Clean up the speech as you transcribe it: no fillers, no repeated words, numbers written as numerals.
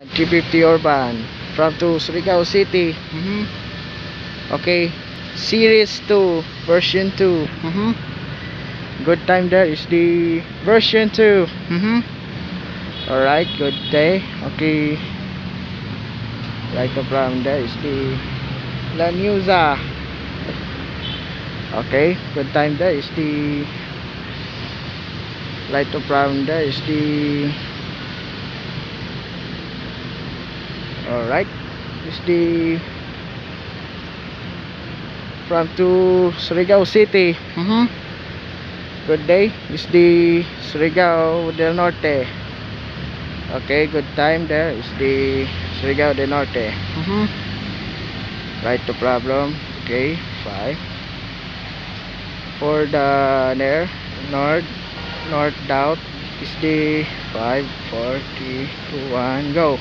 350 Urban from to Surigao City. Okay, series 2 version 2. Good time there is the version 2. Alright, good day. Okay, right from there is the Lanuza. Okay, good time there is the right from there is the alright, is the from to Surigao City. Good day, is the Surigao del Norte. Okay, good time there is the Surigao del Norte. Right to problem. Okay, 5 for the there north doubt is the 5 4 3 2 1 go.